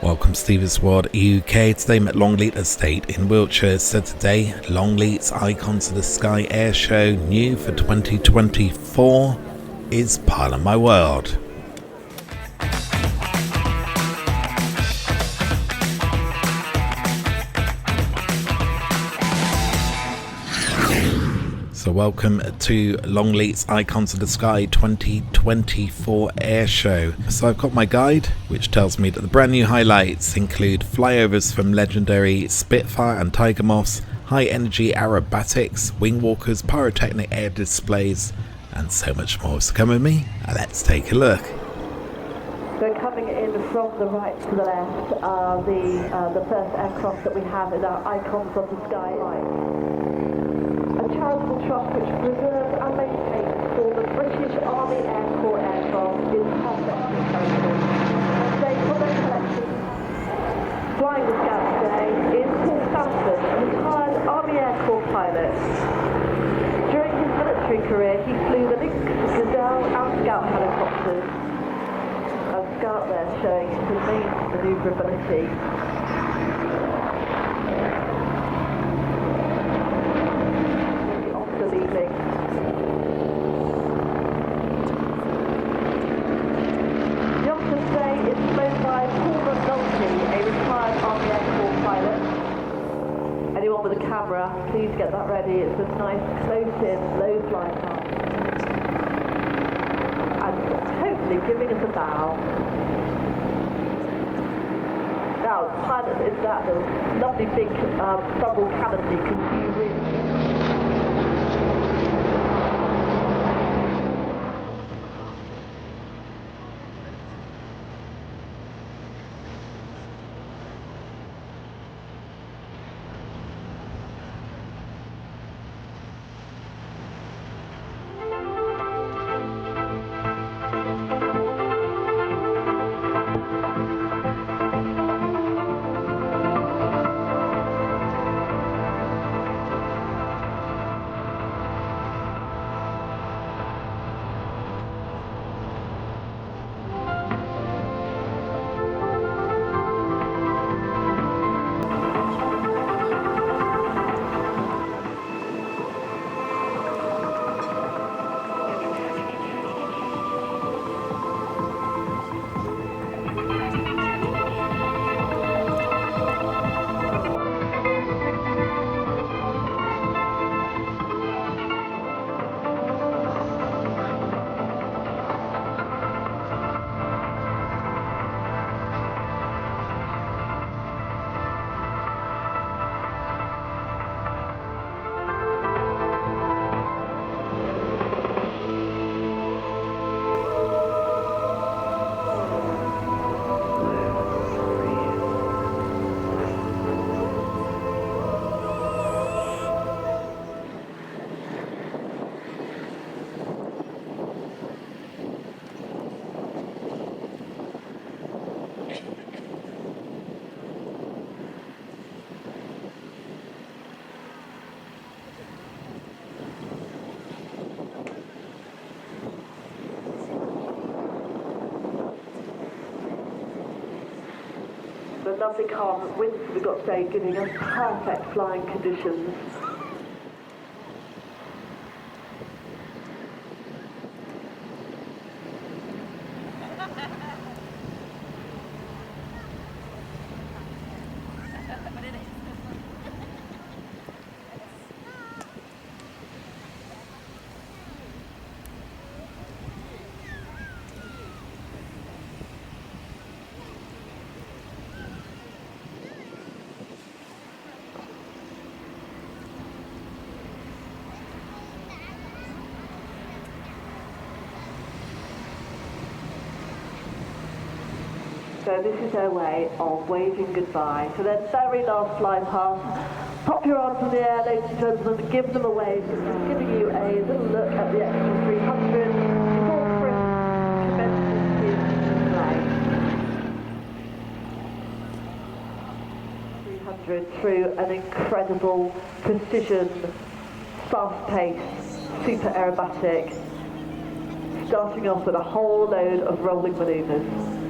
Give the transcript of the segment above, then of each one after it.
Welcome Steve's World UK. Today I'm at Longleat'S Estate in Wiltshire. So today, Longleat'S Icons of the Sky Air Show, new for 2024, is part of my world. So welcome to Longleat'S Icons of the Sky 2024 Air Show. So I've got my guide, which tells me that the brand new highlights include flyovers from legendary Spitfire and Tiger Moths, high energy acrobatics, wing walkers, pyrotechnic air displays, and so much more. So come with me and let's take a look. So coming in from the right to the left, the first aircraft that we have is our Icons of the Sky. A charitable trust which preserves and maintains all the British Army Air Corps aircraft is perfectly terrible. And today for their collection, flying the Scout today is Paul Sanford, a retired Army Air Corps pilot. During his military career he flew the Lynx, Gazelle and Scout helicopters. A Scout there showing his main manoeuvrability. With a camera, please get that ready. It's a nice close-in, low-flying path. And hopefully giving us a bow. Now, pilot is that the lovely big double canopy. Can you really... The lovely calm winds we've got today giving us perfect flying conditions. So this is their way of waving goodbye. So their very last fly past. Pop your arms in the air, ladies and gentlemen, and give them a wave. So just giving you a little look at the extra 300 before Chris commences his flight. 300 through an incredible precision, fast-paced, super aerobatic, starting off with a whole load of rolling manoeuvres.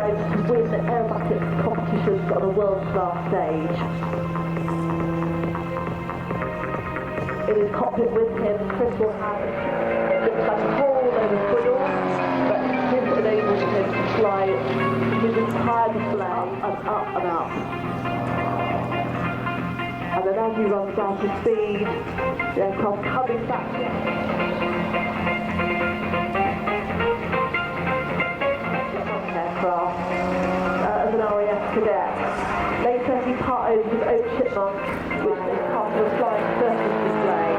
strives to win aerobatics competitions on a world-class stage. In his cockpit with him, Chris will have it looks like a whole load of squiggles, but this enables him to fly his entire display and up and up. And then as he runs down to speed, the aircraft coming back. Aircraft as an RAF cadet. Later he part-owned his own Chipmunk, which is part of a flying surface display.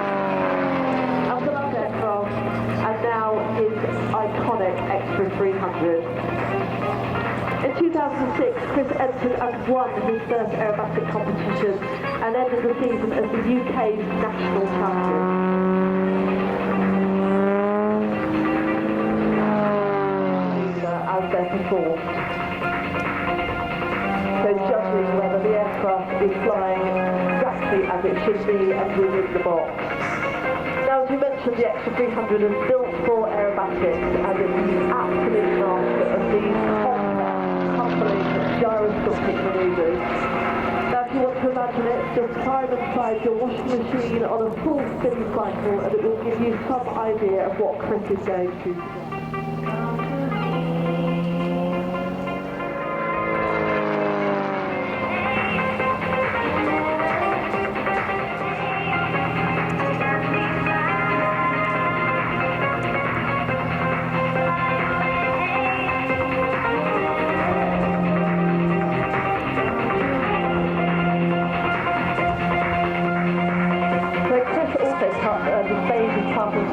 Ambulance aircraft, and now his iconic Extra 300. In 2006, Chris entered and won his first aerobatic competition and ended the season as the UK's national champion. As they're performed. So judging whether the aircraft is flying exactly as it should be and within the box. Now, as you mentioned, the Extra 300 is built for aerobatics and it's the absolute master of these complex, humbling gyroscopic manoeuvres. Now, if you want to imagine it, just climb inside your washing machine on a full spin cycle and it will give you some idea of what Chris is going through.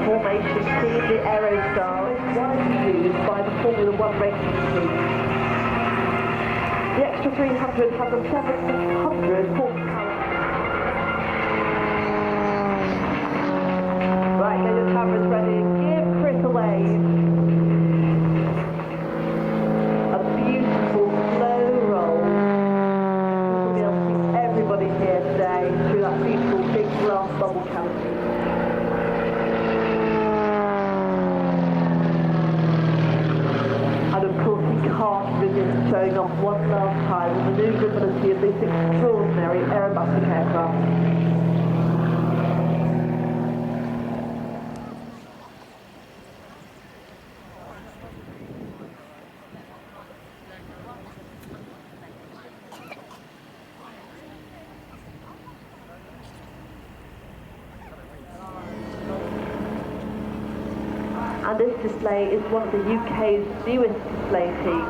Formation team, the Aerostar, is widely used by the Formula One racing team. The Extra 300 has a 700 horsepower. Right, get your cameras ready. Give Chris a wave. A beautiful slow roll. You'll be able to see everybody here today through that beautiful big glass bubble canopy. Showing off one last time the manoeuvrability of this extraordinary aerobatic aircraft. And this display is one of the UK's newest display teams,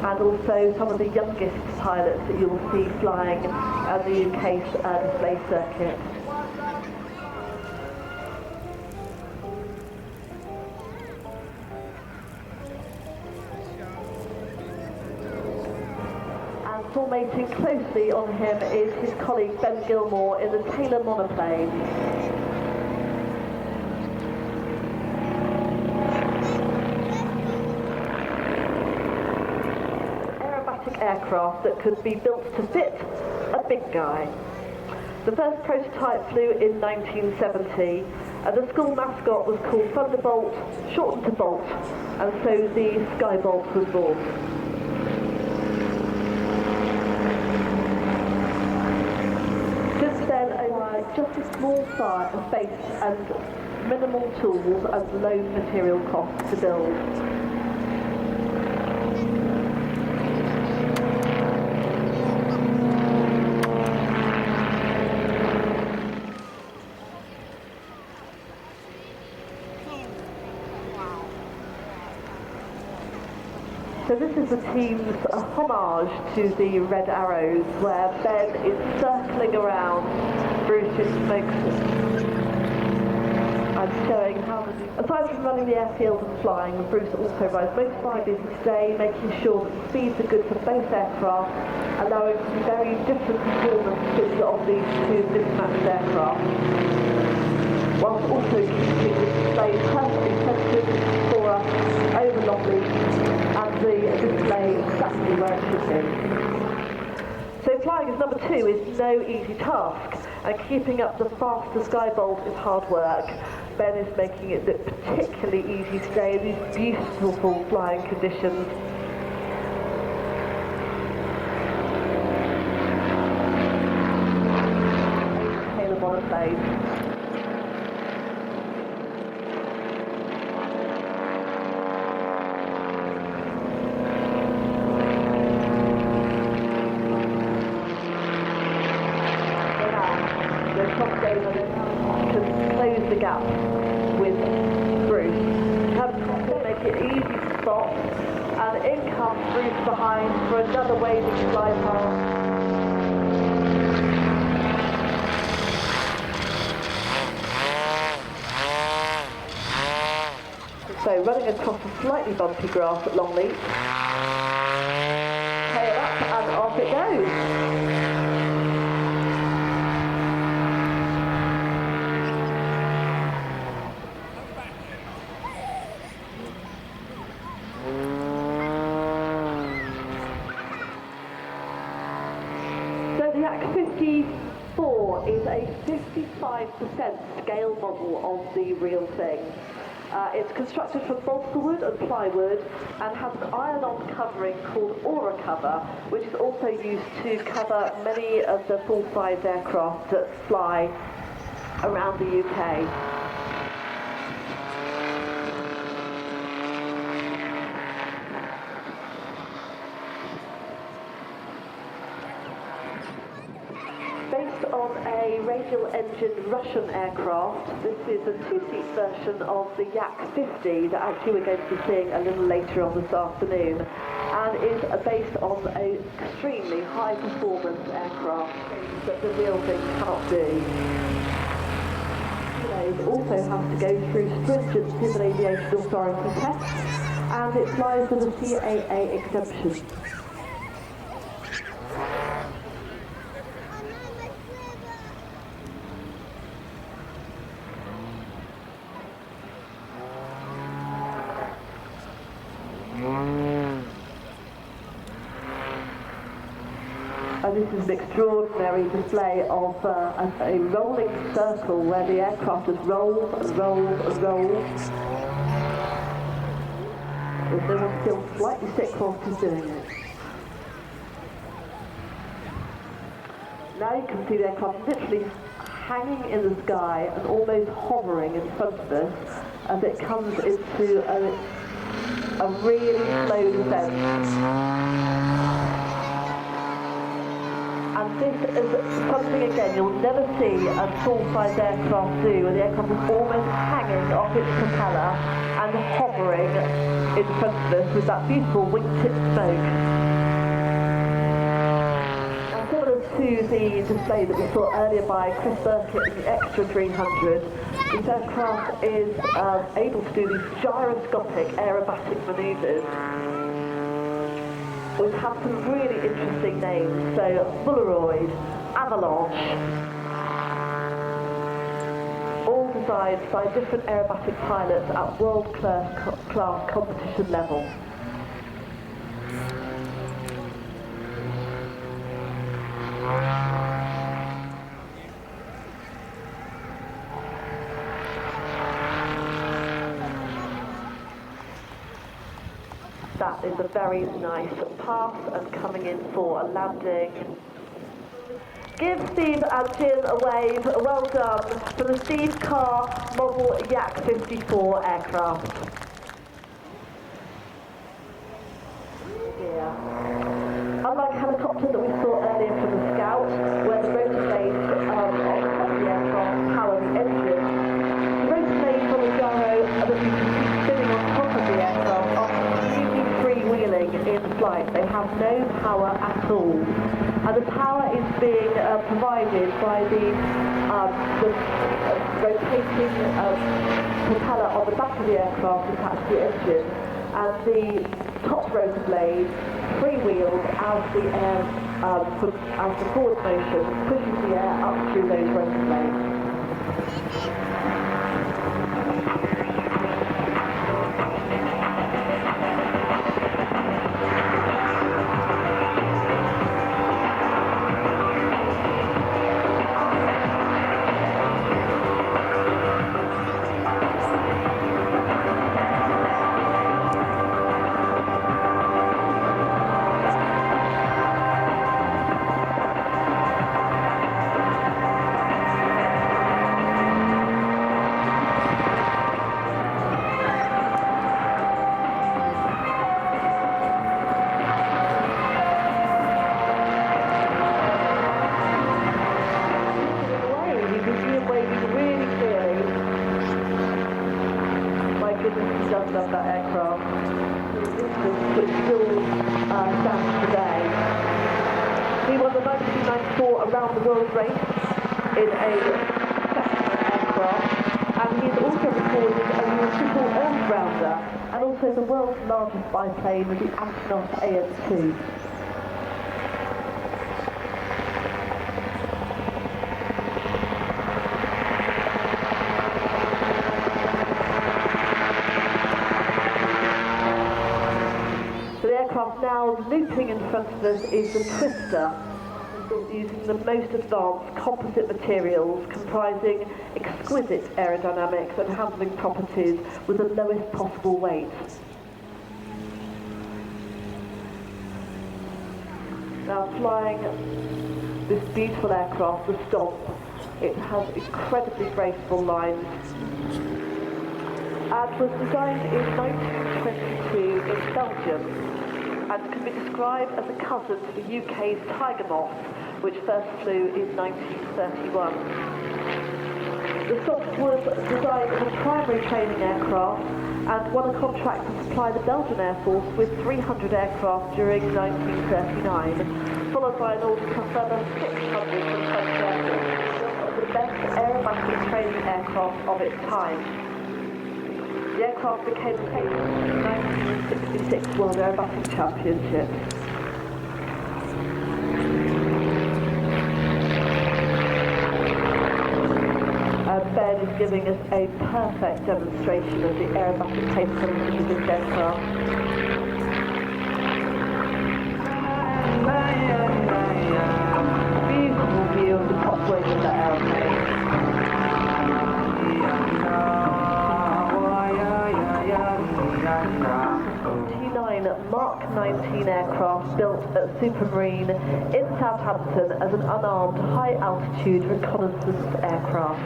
and also some of the youngest pilots that you will see flying at the UK's display circuit. And formating closely on him is his colleague Ben Gilmore in the Taylor monoplane. Aircraft that could be built to fit a big guy. The first prototype flew in 1970 and the school mascot was called Thunderbolt, shortened to Bolt, and so the Skybolt was born. Since then, only just a small space and minimal tools and low material costs to build. So this is the team's homage to the Red Arrows, where Ben is circling around Bruce's smokes and showing how the... Aside from running the airfield and flying, Bruce also rides motorbike busy today, making sure that the speeds are good for both aircraft, allowing some very different performances of these two mismatched aircraft, whilst also keeping the display perfectly centred for us over Longleat'S and the display exactly where it should be. So flying as number 2 is no easy task, and keeping up the faster Skybolt is hard work. Ben is making it look particularly easy today in these beautiful flying conditions. the gap with Bruce. Comes to make it easy to spot, and in comes Bruce behind for another waving fly past. So running across a slightly bumpy grass at Longleat'S. Tail up and off it goes. So the Yak-54 is a 55% scale model of the real thing. It's constructed from balsa wood and plywood and has an iron-on covering called aura cover, which is also used to cover many of the full-size aircraft that fly around the UK. Based on a radial-engined Russian aircraft, this is a two-seat version of the Yak-50 that actually we're going to be seeing a little later on this afternoon, and is based on an extremely high-performance aircraft that the real thing cannot do. It also has to go through stringent Civil Aviation Authority tests, and it flies with a CAA exemption. And this is an extraordinary display of a rolling circle where the aircraft has rolled and rolled and rolled. There's no one still slightly sick whilst he's doing it. Now you can see the aircraft literally hanging in the sky and almost hovering in front of us as it comes into a really slow descent. And this is something, again, you'll never see a full-size aircraft do, where the aircraft is almost hanging off its propeller and hovering in front of us with that beautiful wingtip smoke. And similar to the display that we saw earlier by Chris Burkett in the Extra 300, this aircraft is able to do these gyroscopic aerobatic manoeuvres. We've had some really interesting names, so Polaroid, Avalanche, all designed by different aerobatic pilots at world-class competition level. That is a very nice pass and coming in for a landing. Give Steve and Jill a wave. Well done for the Steve Carr model Yak-54 aircraft. Yeah. Unlike helicopters that we saw earlier from the Scout, where the rotor blades on top of the aircraft power the engine, the rotor blades on the gyro that you can see spinning on top of the aircraft are completely freewheeling in flight. They have no power at all. And the power is being provided by the rotating propeller on the back of the aircraft attached to the engine, and the top rotor blade freewheels as the air, as the forward motion pushes the air up through those rotor blades. he does love that aircraft. Which still stands today. He won the 1994 Around the World race in a Cessna aircraft, and he has also recorded a triple Earth rounder, and also the world's largest biplane, the Astronaut AN2. Now looping in front of us is the Twister, using the most advanced composite materials comprising exquisite aerodynamics and handling properties with the lowest possible weight. Now flying this beautiful aircraft, the Stomp, it has incredibly graceful lines and was designed in 1922 in Belgium, and can be described as a cousin to the UK's Tiger Moths, which first flew in 1931. The Stomp was designed as a primary training aircraft and won a contract to supply the Belgian Air Force with 300 aircraft during 1939, followed by an order for a further 600 from French Air Force, the best aerobatic training aircraft of its time. The aircraft became the case in the 1966 World Aerobatic Championships. And Ben is giving us a perfect demonstration of the aerobatic capabilities of this aircraft. Beautiful view of the top wing of that aeroplane. Mark 19 aircraft built at Supermarine in Southampton as an unarmed high-altitude reconnaissance aircraft.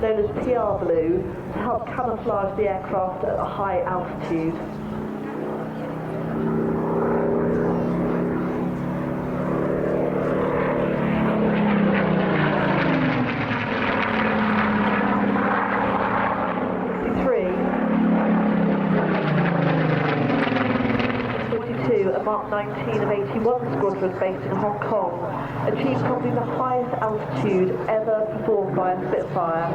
Known as PR blue, to help camouflage the aircraft at a high altitude. A Mark 19 of 81 squadron based in Hong Kong achieved probably the highest altitude ever performed by a Spitfire.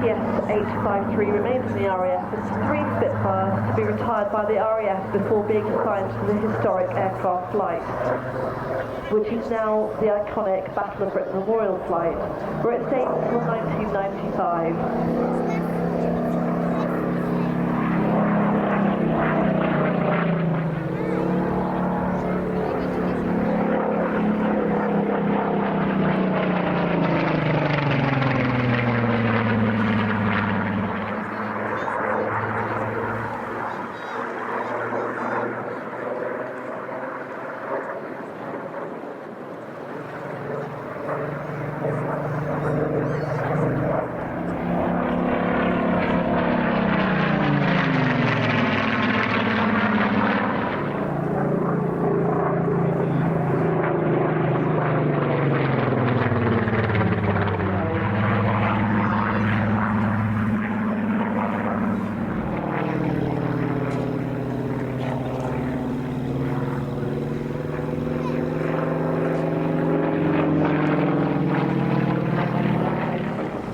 853 remains in the RAF, and 3 Spitfires to be retired by the RAF before being assigned to the historic aircraft flight, which is now the iconic Battle of Britain Memorial Flight, where it stayed until 1995.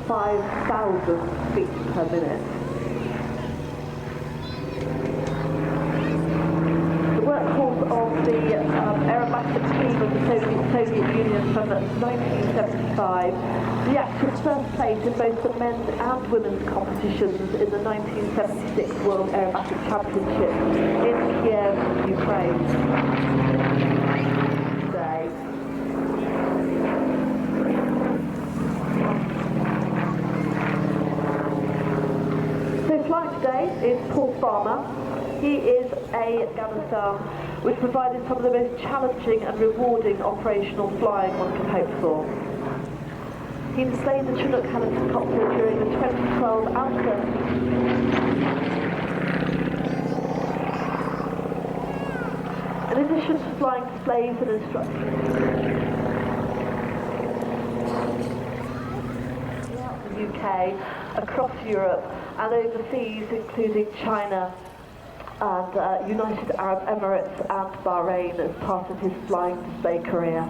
5,000 feet per minute. The workhorse of the aerobatics team of the Soviet Union from 1975. The actual first place in both the men's and women's competitions in the 1976 World Aerobatic Championship in Kiev, Ukraine. Today. So flying today is Paul Farmer. He is a Afghanistan which provided some of the most challenging and rewarding operational flying one can hope for. He displayed the Chinook helicopter during the 2012 Alpha. In addition to flying displays and instructions throughout the UK, across Europe and overseas, including China and United Arab Emirates and Bahrain as part of his flying display career.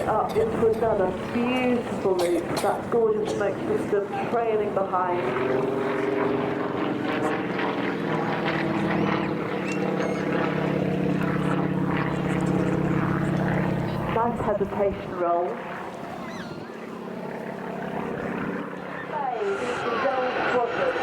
Up into another beautiful loop, that gorgeous smoke system trailing behind. Nice hesitation roll. Hey, this is the Gold Squadron.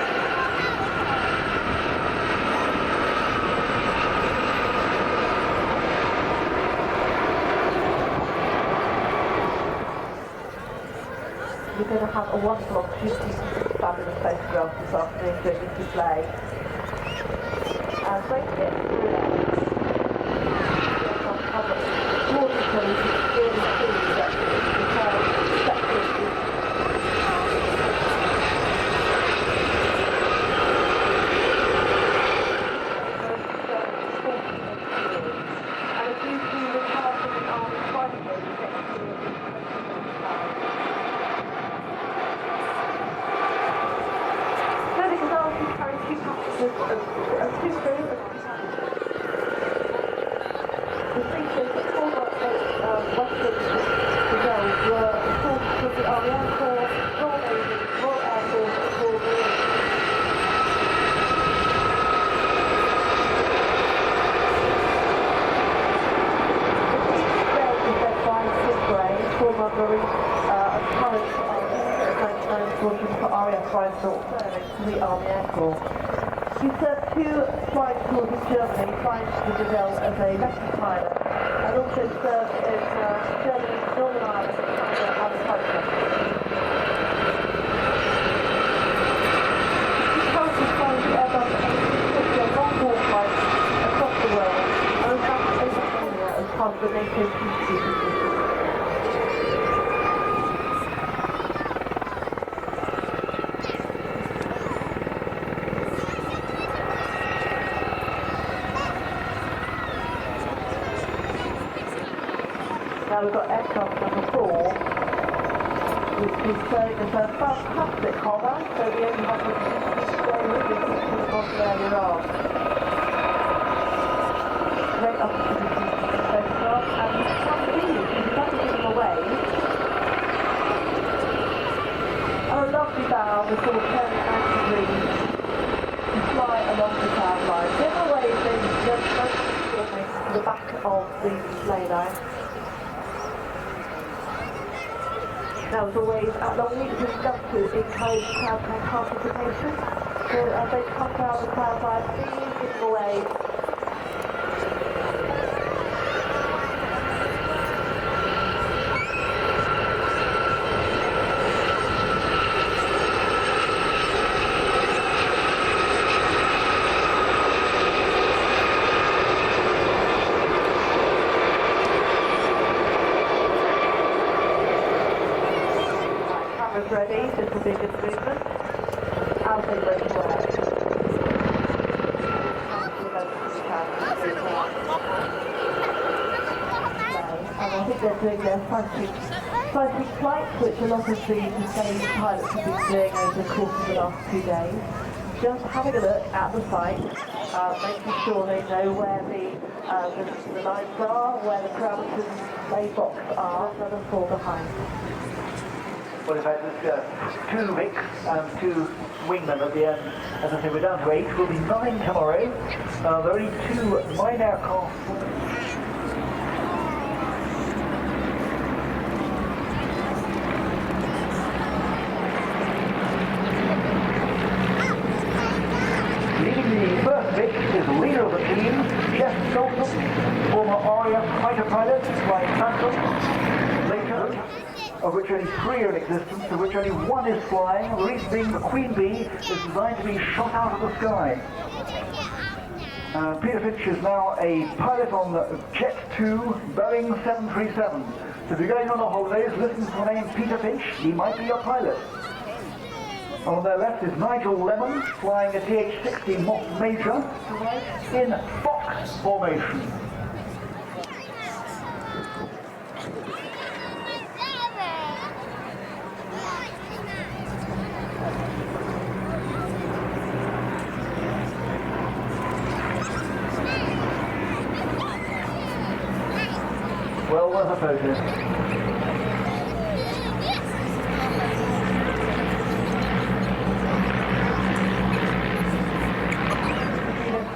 We're going to have a wonderful opportunity to see fabulous photographs this afternoon during this display. And don't forget to do that. Gorgeous colours, you can really see that the entire spectrum is and if you see the colours in the army fighting, you get to see it. The features that all got Western results were sourced from the Army Air Corps, Royal Navy, Royal Air Force and Royal Marine. The team today is led by Sid Gray, former Marine and current 99 Squadron for RAF Flying North serving to the Army Air Corps. He served 2 flying tours in Germany, flying to the Brazil as a rescue pilot, and also served in Germany, Northern Ireland, Canada and Cyprus. He currently flies the Airbus A350 long-haul flights across the world, and was back in Australia as part of the NATO peacekeeping mission. Now we've got aircraft number 4, which is serving as a fantastic hover, so we only have the today with the pictures of earlier on. Great opportunity to photograph, and you can see it, you can give them away. And a lovely bow before turning 90 degrees to fly along the cloud line. The other way is just filming to the back of the display line. Now, as always, at Longleat'S we've done to encourage crowd participation. So as they come down the cloud line, please give them away. Ready, this will be a good movement as they break away. And I think they're doing their fighting flights, which a lot of the display pilots have been doing over the course of the last 2 days. just having a look at the site, making sure they know where the lines are, where the parameters play box are, and then fall behind. Well, in fact, there's 2 Vics and 2 wingmen at the end. As I say, we're down to 8. We'll be 9 tomorrow. There are only 2 mine aircraft. Leading the first Vic is the leader of the team, Jeff Dalton, former RAF fighter pilot, flying Phantom. Later, of which only 3 are in existence, of which only 1 is flying. The reason being the Queen Bee is designed to be shot out of the sky. Peter Fitch is now a pilot on the Jet 2 Boeing 737. So if you're going on the holidays, listen to the name Peter Fitch, he might be your pilot. On their left is Nigel Lemon, flying a TH-60 Moths Major, in Fox formation. Well worth a photo.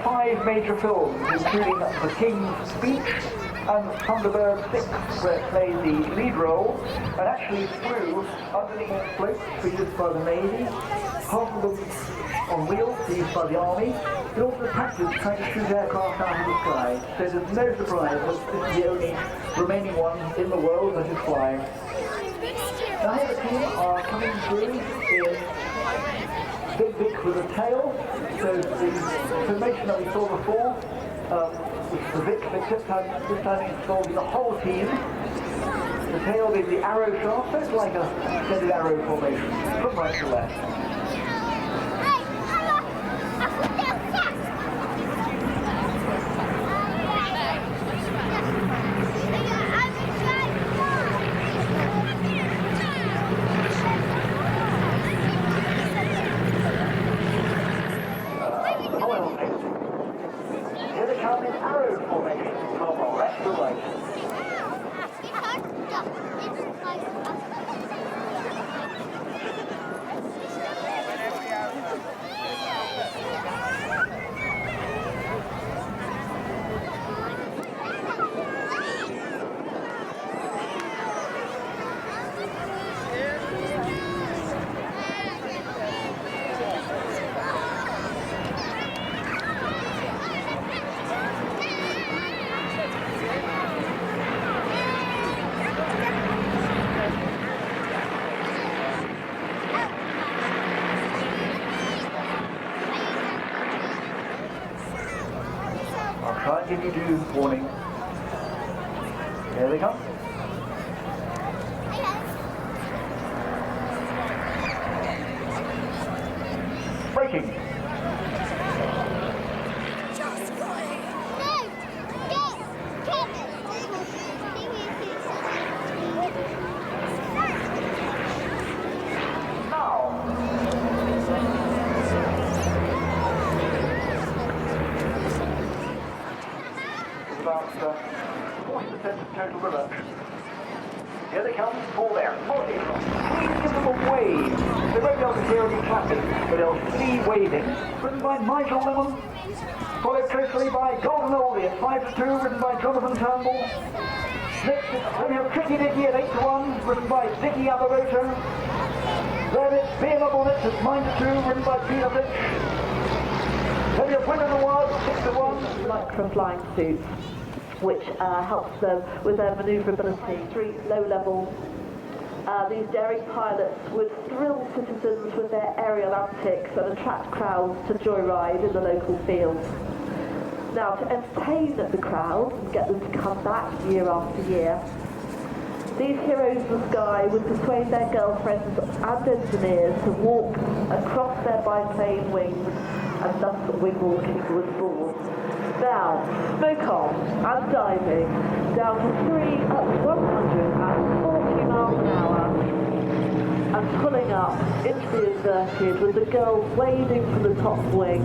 5 major films, including The King's Speech and Thunderbird 6, where it played the lead role, and actually flew underneath floats used by the Navy, half of them on wheels used by the Army, but also practiced trying to shoot aircraft out of the sky. So there's no surprise that this is the only remaining one in the world that is flying. Now here the team are coming through in Big Vic with a tail. So the formation that we saw before, which is the Vic, but this time involving the whole team. The tail being the arrow shaft, so it's like a extended arrow formation, from right to left. Here they come in arrow formation, from left to right. I'll try and give you due warning. Here they come. Braking. About 40% of total production. Here they come, all there. Please give them a wave. They won't be able to hear any clapping, but they'll see waving. Written by Nigel Lemon, followed closely by Golden Oldie at 5-2, written by Jonathan Turnbull. Next, then we have Tricky Dicky at 8-1, written by Dicky Aberroto. Then it's Beer Bullets at 9-2, written by Peter Fitch. Then we have Winner the Wild 6-1. Micro-flying suits, which helps them with their manoeuvrability. 3 low-level. These daring pilots would thrill citizens with their aerial antics and attract crowds to joyride in the local fields. Now, to entertain the crowd and get them to come back year after year, these heroes of the sky would persuade their girlfriends and engineers to walk across their biplane wings and thus wing-walking with balls. Now, smoke on and diving down to 3 at 140 miles an hour. and pulling up into the inverted with the girls wading from the top wing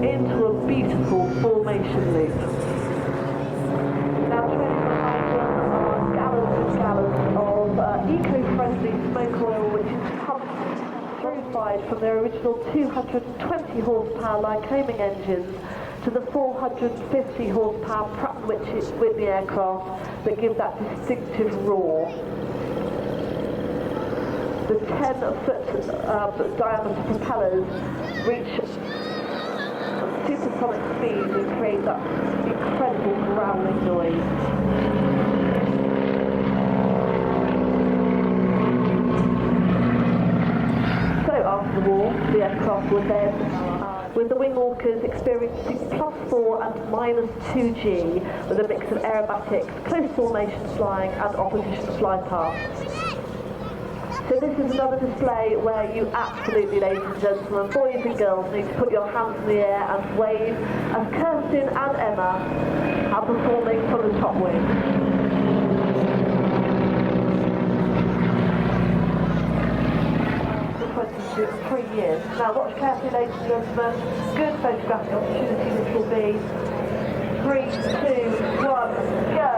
into a beautiful formation loop. Now trailing behind them are gallons and gallons of eco-friendly smoke oil, which is pumped purified from their original 220 horsepower Lycoming engines to the 450 horsepower Pratt & Whitney aircraft that give that distinctive roar. The 10-foot diameter propellers reach supersonic speeds and create that incredible growling noise. So after the war, the aircraft were then, with the wing walkers experiencing +4 and -2G with a mix of aerobatics, close formation flying and opposition fly paths. So this is another display where you absolutely, ladies and gentlemen, boys and girls, need to put your hands in the air and wave as Kirsten and Emma are performing from the top wing. For 23 years. Now watch carefully, ladies and gentlemen. Good photographic opportunity this will be. 3, 2, 1, go!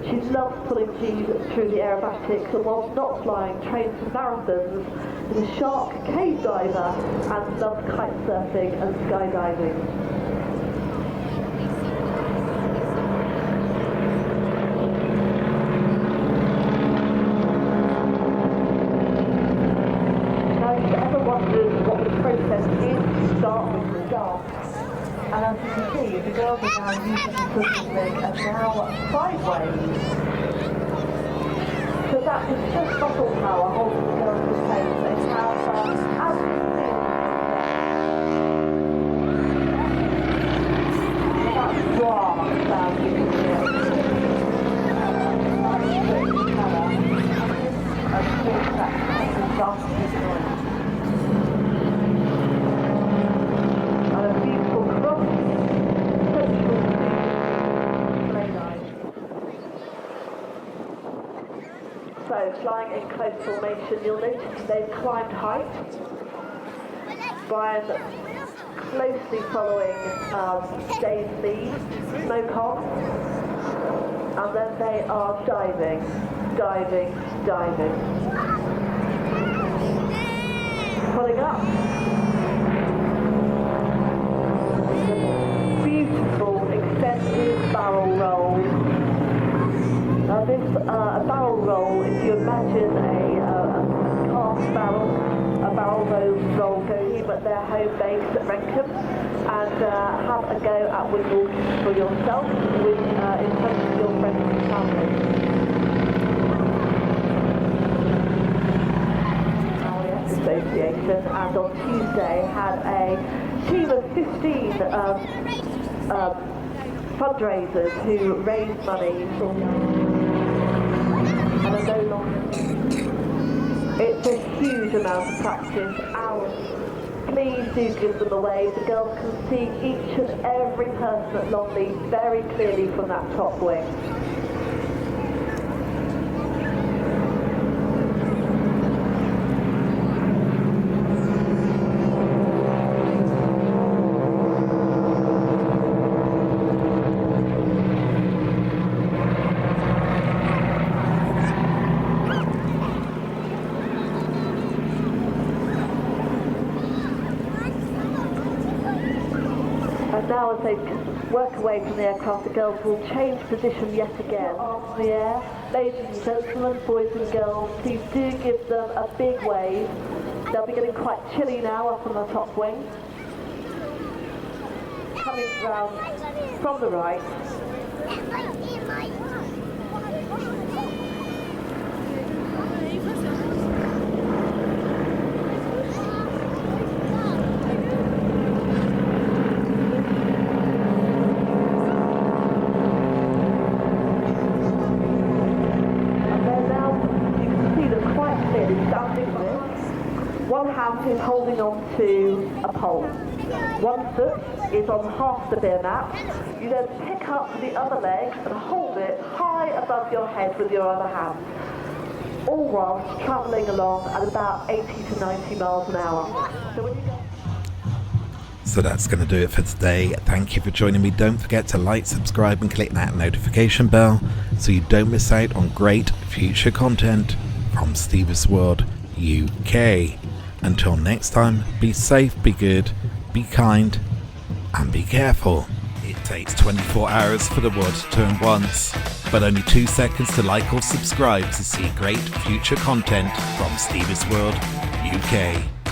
She loves pulling G's through the aerobatics and whilst not flying, trains for marathons, is a shark cave diver and loves kite surfing and skydiving. Now if you ever wondered what the process is to start with the dance, and as you can see, the girls are now using the cushion rig and now sideways. So that is just muscle power holding the girls in place. They have, as you can see, that raw sound you can hear. And of course that dance noise. So, flying in close formation, you'll notice they've climbed height. Brian closely following Dave's lead, smoke on, and then they are diving, diving, diving. Pulling up. Beautiful extended barrel roll. This barrel roll, if you imagine a cast barrel, a barrel roll goes, but they're home base at Renkham, and have a go at wing walking for yourself with in front of your friends and family. Association, and on Tuesday had a team of 15 fundraisers who raised money for and are no longer. It's a huge amount of practice, hours. Please do give them away. The girls can see each and every person at Longleat's very clearly from that top wing. And now as they work away from the aircraft, the girls will change position yet again. Arms in the air. Ladies and gentlemen, boys and girls, please do give them a big wave. They'll be getting quite chilly now up on the top wing. Coming round from the right. One hand is holding on to a pole. One foot is on half the beer mat. You then pick up the other leg and hold it high above your head with your other hand. All whilst travelling along at about 80 to 90 miles an hour. So when you go... So that's going to do it for today. Thank you for joining me. Don't forget to like, subscribe and click that notification bell so you don't miss out on great future content from Steve's World UK. Until next time, be safe, be good, be kind and be careful. It takes 24 hours for the world to turn once, but only 2 seconds to like or subscribe to see great future content from Steve's World UK.